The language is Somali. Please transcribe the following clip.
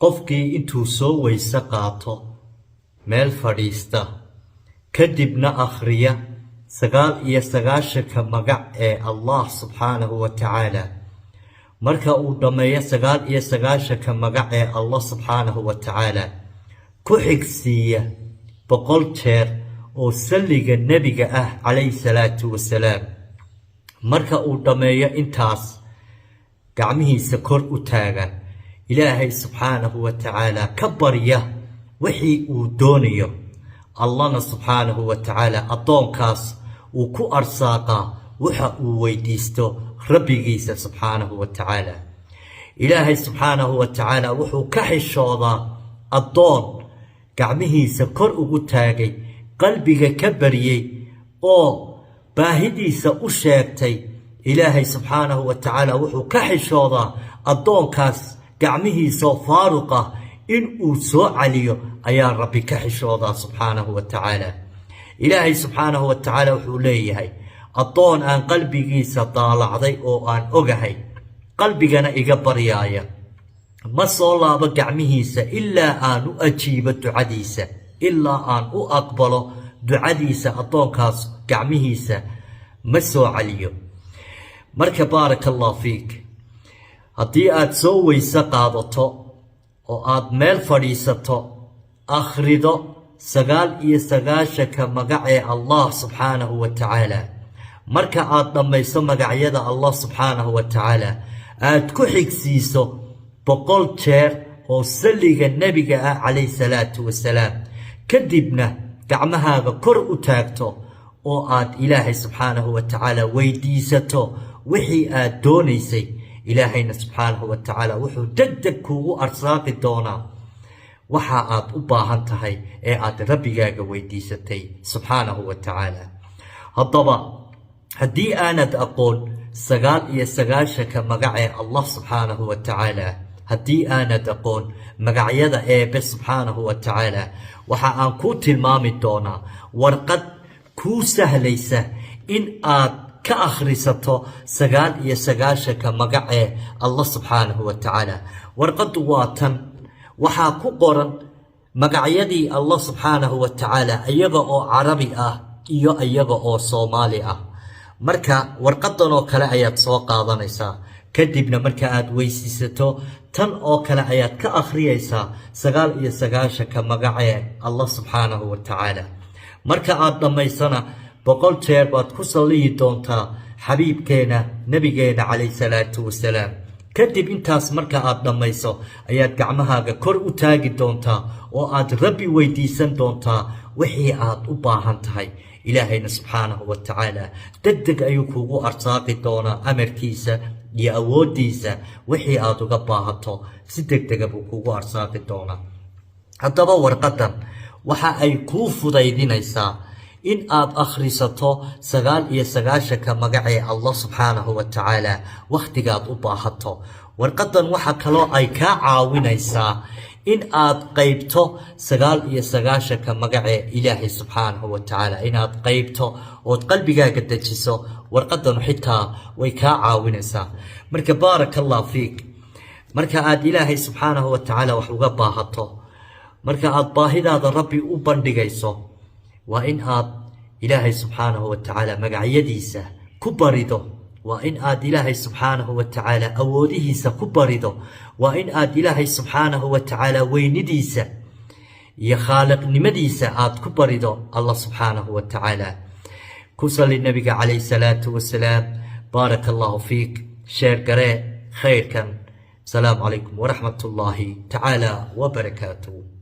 qofkii intuu soo weyse qaato meel fadhiista kadibna akhriya 99 magac ee Allah subxaanahu wa tacaala marka uu dhameeyo 99 magac ee Allah subxaanahu wa tacaala ku xigsiiya 100 jeer oo salliga nabiga ah calayhi salaatu wasalaam marka uu dhameeyo intaas gacmihiisa kor u taagan ilaahay subxaanahu wa tacaala ka barya wixii uu doonayo allahna subxaanahu wa tacaala addoonkaas uu ku arsaaqa waxa uu weydiisto rabbigiisa subxaanahu wa tacaala ilaahay subxaanahu wa tacaala wuxuu ka xishoodaa addoon gacmihiisa kor ugu taagay qalbiga ka baryay oo baahidiisa u sheegtay ilaahay subxaanahu wa tacaala wuxuu ka xishoodaa addoonkaas gacmihiisa faaruqa in uu soo caliyo ayaa rabbi ka xishoodaa subxaanahu wa tacaala ilaahay subxaanahu wa tacaala wuxuu leeyahay addoon aan qalbigiisa daalacday oo aan ogahay qalbigana iga baryaaya ma soo laabo gacmihiisa ilaa aan u ajiibo ducadiisa ilaa aan u aqbalo ducadiisa addoonkaas gacmihiisa ma soo caliyo marka baaraka allah fiik haddii aad soo weyse qaadato oo aad meel fadhiisato akhrido 99 magac ee Allah subxaanahu wa tacaala marka aad dhamayso magacyada Allah subxaanahu wa tacaala aad ku xigsiiso 100 jeer oo salliga nabiga ah calayhi salaatu wasalaam kadibna gacmahaaga kor u taagto oo aad ilaahay subxaanahu wa tacaala weydiisato wixii aad doonaysay ilaahayna subxaanahu wa tacaala wuxuu degdeg kuugu arsaaqi doonaa waxa aad u baahan tahay ee aad rabbigaaga weydiisatay subxaanahu wa tacaala haddaba haddii aanad aqoon 99 magac ee Allah subxaanahu wa tacaala haddii aanad aqoon magacyada eebe subxaanahu wa tacaala waxa aan ku tilmaami doonaa warqad kuu sahlaysa in aad ka akhrisato 99 magac ee Allah subxaanahu wa tacaala warqadu waa tan waxaa ku qoran magacyadii Allah subxaanahu wa tacaala iyaga oo carabi ah iyo iyaga oo Soomaali ah marka warqadan oo kale ayaad soo qaadanaysaa kadibna marka aad weysiisato tan oo kale ayaad ka akhriyaysaa 99 magac ee Allah subxaanahu wa tacaala marka aad dhamaysana 100 jeer baad ku salliyi doontaa xabiibkeena nabigeena calayhi salaatu wasalaam kadib intaas marka aad dhamayso ayaad gacmahaaga kor u taagi doontaa oo aad rabbi weydiisan doontaa wixii aad u baahan tahay ilaahayna subxaanahu wa tacaala degdeg ayuu kuugu arsaaqi doonaa amarkiisa iyo awoodiisa wixii aad uga baahato si degdega buu kuugu arsaaqi doonaa haddaba warqadan waxa ay kuu fudaydinaysaa in aad akhrisato 99 magac ee Allah subxaanahu wa tacaala waqtigaad u baahato warqadan waxa kaloo ay kaa caawinaysaa in aad qaybto 99 magac ee ilaahay subxaanahu wa tacaala inaad qaybto oo qalbigaaga dejiso warqadan xitaa way kaa caawinaysaa marka baarakallahu fiik marka aad ilaahay subxaanahu wa tacaala wax uga baahato marka aad baahidaada rabbi u bandhigayso waa in aad ilaahay subxaanahu wa tacaala magacyadiisa ku barido waa in aad ilaahay subxaanahu wa tacaala awoodihiisa ku barido waa in aad ilaahay subxaanahu wa tacaala weynidiisa iyo khaaliqnimadiisa aad ku barido Allah subxaanahu wa tacaala ku salli nabiga calayhi salaatu wasalaam baaraka allahu fiik sheer garee khayrkan salaamu calaykum waraxmatullaahi tacaala wabarakaatuh